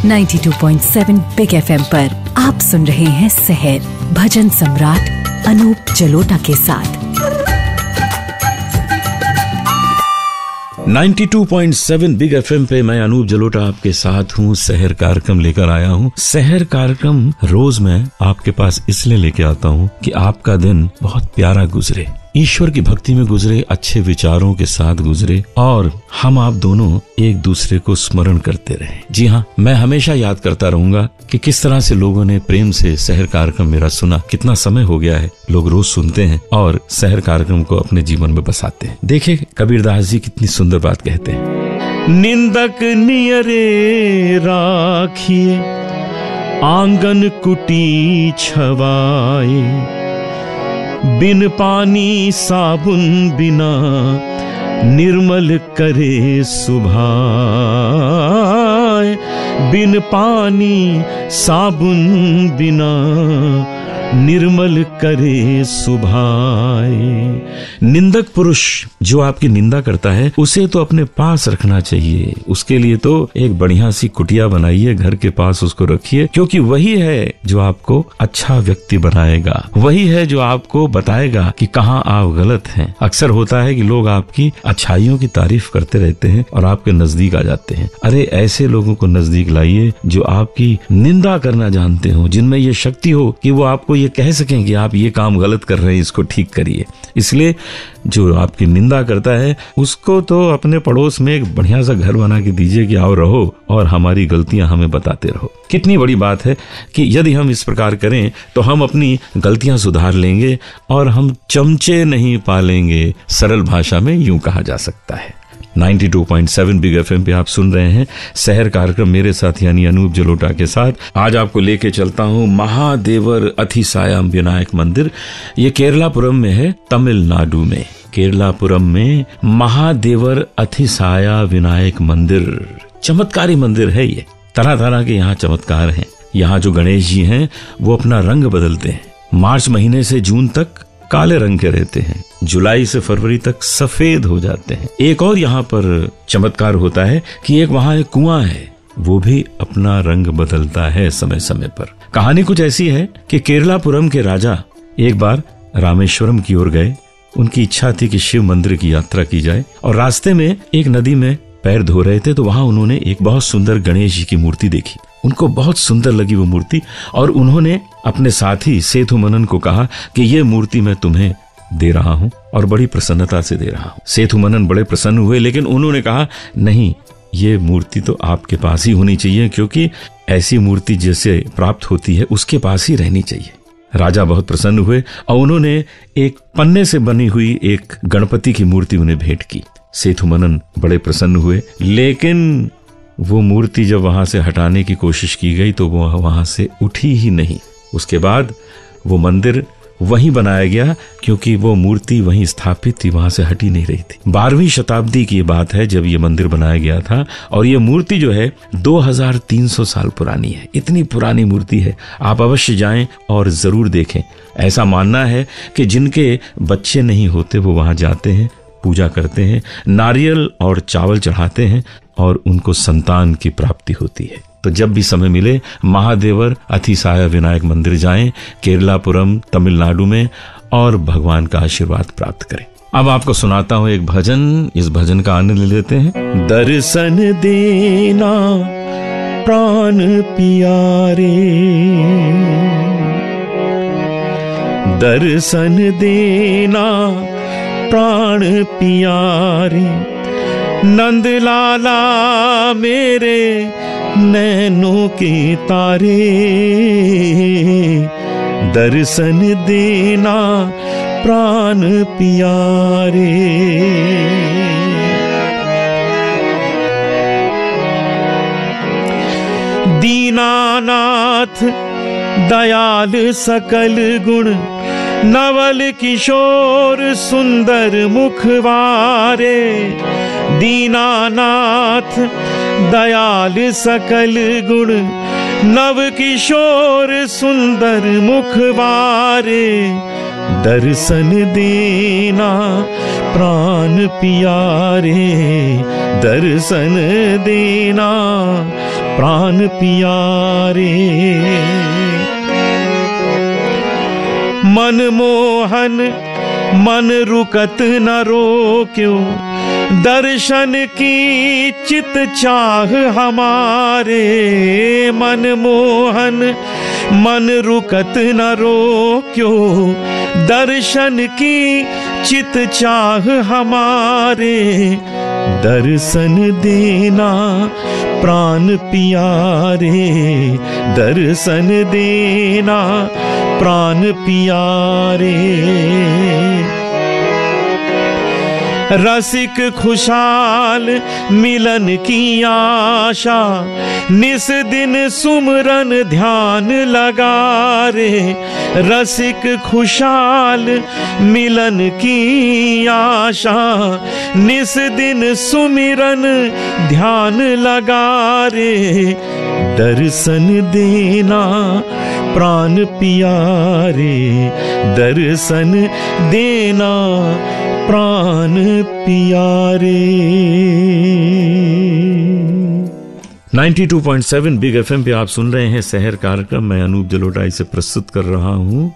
92.7 big FM पर आप सुन रहे हैं सहर भजन सम्राट अनूप जलोटा के साथ। 92.7 बिग FM पे मैं अनूप जलोटा आपके साथ हूँ। सहर कार्यक्रम लेकर आया हूँ। सहर कार्यक्रम रोज मैं आपके पास इसलिए लेके आता हूँ कि आपका दिन बहुत प्यारा गुजरे, ईश्वर की भक्ति में गुजरे, अच्छे विचारों के साथ गुजरे और हम आप दोनों एक दूसरे को स्मरण करते रहें। जी हाँ, मैं हमेशा याद करता रहूंगा कि किस तरह से लोगों ने प्रेम से सहर कार्यक्रम मेरा सुना। कितना समय हो गया है, लोग रोज सुनते हैं और सहर कार्यक्रम को अपने जीवन में बसाते हैं। देखिए कबीरदास जी कितनी सुंदर बात कहते हैं। निंदक नियरे राखिए आंगन कुटी छवाए, बिन पानी साबुन बिना निर्मल करे सुभाए, बिन पानी साबुन बिना निर्मल करे सुभाए। निंदक पुरुष जो आपकी निंदा करता है उसे तो अपने पास रखना चाहिए। उसके लिए तो एक बढ़िया सी कुटिया बनाइए, घर के पास उसको रखिए, क्योंकि वही है जो आपको अच्छा व्यक्ति बनाएगा, वही है जो आपको बताएगा कि कहाँ आप गलत हैं। अक्सर होता है कि लोग आपकी अच्छाइयों की तारीफ करते रहते हैं और आपके नजदीक आ जाते हैं। अरे ऐसे लोगों को नजदीक लाइए जो आपकी निंदा करना जानते हो, जिनमें ये शक्ति हो कि वो आपको ये कह सकें कि आप ये काम गलत कर रहे हैं, इसको ठीक करिए। इसलिए जो आपकी निंदा करता है उसको तो अपने पड़ोस में एक बढ़िया सा घर बना के दीजिए कि आओ रहो और हमारी गलतियां हमें बताते रहो। कितनी बड़ी बात है कि यदि हम इस प्रकार करें तो हम अपनी गलतियां सुधार लेंगे और हम चमचे नहीं पालेंगे, सरल भाषा में यूं कहा जा सकता है। 92.7 बिग FM पे आप सुन रहे हैं सहर कार्यक्रम मेरे साथ यानी अनूप जलोटा के साथ। आज आपको लेके चलता हूँ महादेवर अथिसायम विनायक मंदिर। ये केरलापुरम में है, तमिलनाडु में। केरलापुरम में महादेवर अथिसाया विनायक मंदिर चमत्कारी मंदिर है। ये तरह तरह के यहाँ चमत्कार हैं। यहाँ जो गणेश जी हैं वो अपना रंग बदलते हैं। मार्च महीने से जून तक काले रंग के रहते हैं, जुलाई से फरवरी तक सफेद हो जाते हैं। एक और यहाँ पर चमत्कार होता है कि एक वहाँ एक कुआं है, वो भी अपना रंग बदलता है समय समय पर। कहानी कुछ ऐसी है कि केरलापुरम के राजा एक बार रामेश्वरम की ओर गए। उनकी इच्छा थी कि शिव मंदिर की यात्रा की जाए और रास्ते में एक नदी में पैर धो रहे थे तो वहां उन्होंने एक बहुत सुंदर गणेश जी की मूर्ति देखी। उनको बहुत सुंदर लगी वो मूर्ति और उन्होंने अपने साथी सेतु मनन को कहा कि ये मूर्ति मैं तुम्हें दे रहा हूं और बड़ी प्रसन्नता से दे रहा हूं। सेतु मनन बड़े प्रसन्न हुए, लेकिन उन्होंने कहा नहीं, ये मूर्ति तो आपके पास ही होनी चाहिए, क्योंकि ऐसी मूर्ति जैसे प्राप्त होती है उसके पास ही रहनी चाहिए। राजा बहुत प्रसन्न हुए और उन्होंने एक पन्ने से बनी हुई एक गणपति की मूर्ति उन्हें भेंट की। सेतु मनन बड़े प्रसन्न हुए, लेकिन वो मूर्ति जब वहां से हटाने की कोशिश की गई तो वो वहां से उठी ही नहीं। उसके बाद वो मंदिर वहीं बनाया गया, क्योंकि वो मूर्ति वहीं स्थापित थी, वहां से हटी नहीं रही थी। 12वीं शताब्दी की बात है जब ये मंदिर बनाया गया था और ये मूर्ति जो है 2300 साल पुरानी है। इतनी पुरानी मूर्ति है, आप अवश्य जाएं और जरूर देखें। ऐसा मानना है कि जिनके बच्चे नहीं होते वो वहां जाते हैं, पूजा करते हैं, नारियल और चावल चढ़ाते हैं और उनको संतान की प्राप्ति होती है। तो जब भी समय मिले महादेवर अथिसाया विनायक मंदिर जाएं, केरलापुरम तमिलनाडु में, और भगवान का आशीर्वाद प्राप्त करें। अब आपको सुनाता हूं एक भजन, इस भजन का आनंद ले लेते हैं। दर्शन देना प्राण प्यारे, दर्शन देना प्राण प्यारे, नंद लाला मेरे नैनों के तारे, दर्शन देना प्राण प्यारे। दीनानाथ दयाल सकल गुण, नवल किशोर सुंदर मुखवारे, दीनानाथ दयाल सकल गुण, नव किशोर सुंदर मुखवारे, दर्शन देना प्राण प्यारे, दर्शन देना प्राण पियारे। मनमोहन मन रुकत न रोक्यो, दर्शन की चित चाह हमारे। मनमोहन मन रुकत न रोक्यो, दर्शन की चित चाह हमारे। दर्शन देना प्राण पियारे, दर्शन देना प्राण पियारे। रसिक खुशाल मिलन की आशा, निस दिन सुमरन ध्यान लगा रे। रसिक खुशाल मिलन की आशा, निस दिन सुमिरन ध्यान लगा रे। दर्शन देना प्राण पियारे, दर्शन देना प्राण पियारे। 92.7 बिग एफएम पे आप सुन रहे हैं शहर कार्यक्रम। मैं अनूप जलोटा इसे प्रस्तुत कर रहा हूँ।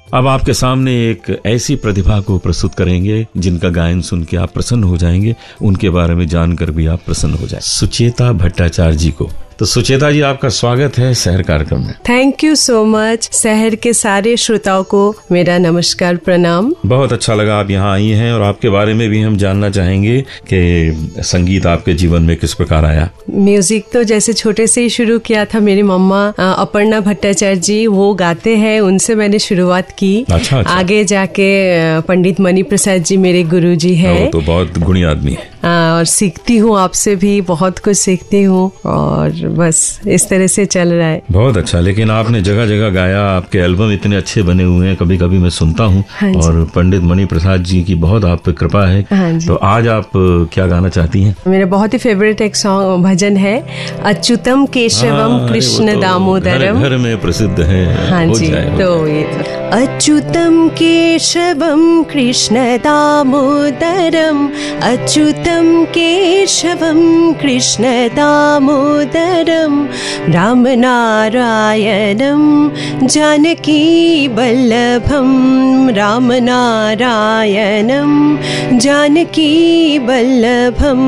अब आपके सामने एक ऐसी प्रतिभा को प्रस्तुत करेंगे जिनका गायन सुन के आप प्रसन्न हो जाएंगे, उनके बारे में जानकर भी आप प्रसन्न हो जाए। सुचेता भट्टाचार्य जी को। तो सुचेता जी, आपका स्वागत है शहर कार्यक्रम में। Thank you so much. शहर के सारे श्रोताओं को मेरा नमस्कार, प्रणाम। बहुत अच्छा लगा आप यहाँ आई हैं, और आपके बारे में भी हम जानना चाहेंगे कि संगीत आपके जीवन में किस प्रकार आया। म्यूजिक तो जैसे छोटे से ही शुरू किया था। मेरी मम्मा अपर्णा भट्टाचार्य जी वो गाते हैं, उनसे मैंने शुरुआत की। अच्छा। आगे जाके पंडित मणि प्रसाद जी मेरे गुरु जी है। तो बहुत गुणी आदमी है। और सीखती हूँ आपसे भी, बहुत कुछ सीखती हूँ, और बस इस तरह से चल रहा है। बहुत अच्छा। लेकिन आपने जगह जगह गाया, आपके एल्बम इतने अच्छे बने हुए हैं, कभी कभी मैं सुनता हूँ। हाँ, और पंडित मणि प्रसाद जी की बहुत आप पे कृपा है। हाँ, तो आज आप क्या गाना चाहती हैं? मेरा बहुत ही फेवरेट एक सॉन्ग भजन है, अच्युतम केशवम कृष्ण दामोदरम। घर में प्रसिद्ध है। हाँ जी, तो ये अच्युतम केशवम कृष्ण दामोदरम, अच्युतम केशवम कृष्ण दामोदरम, राम नारायणम जानकी वल्लभम, राम नारायणम जानकी वल्लभम।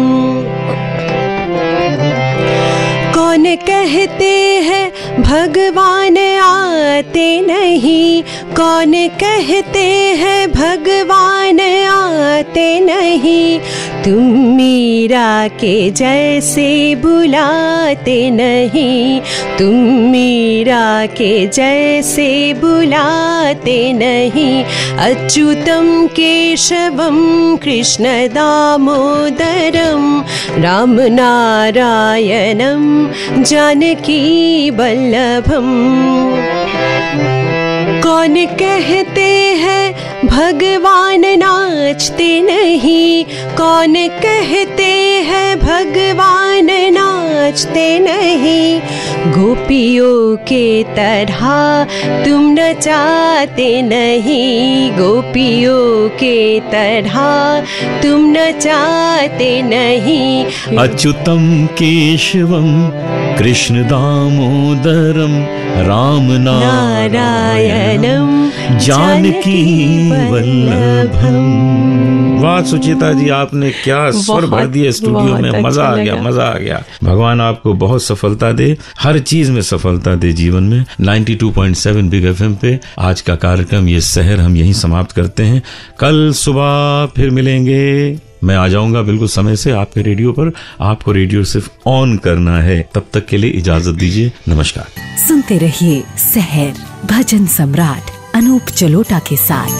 कौन कहते हैं भगवान आते नहीं, कौन कहते हैं भगवान आते नहीं, तुम मीरा के जैसे बुलाते नहीं, तुम मीरा के जैसे बुलाते नहीं। अच्युतम केशवम कृष्ण दामोदरम, राम नारायणम जानकी वल्लभम। कौन कहते हैं भगवान नाचते नहीं, कौन कहते हैं भगवान नाचते नहीं, गोपियों के तरह तुम नचाते नहीं, गोपियों के तरह तुम नचाते नहीं। अच्युतम केशवम कृष्ण दामोदरम, राम नारायणम जानकी वल्लभम। वाह सुचेता जी, आपने क्या स्वर भर दिए स्टूडियो में। मजा आ गया, मजा आ गया। भगवान आपको बहुत सफलता दे, हर चीज में सफलता दे जीवन में। 92.7 बिग एफएम पे आज का कार्यक्रम ये शहर हम यहीं समाप्त करते हैं। कल सुबह फिर मिलेंगे। मैं आ जाऊंगा बिल्कुल समय से आपके रेडियो पर। आपको रेडियो सिर्फ ऑन करना है। तब तक के लिए इजाजत दीजिए। नमस्कार। सुनते रहिए शहर भजन सम्राट अनूप जलोटा के साथ।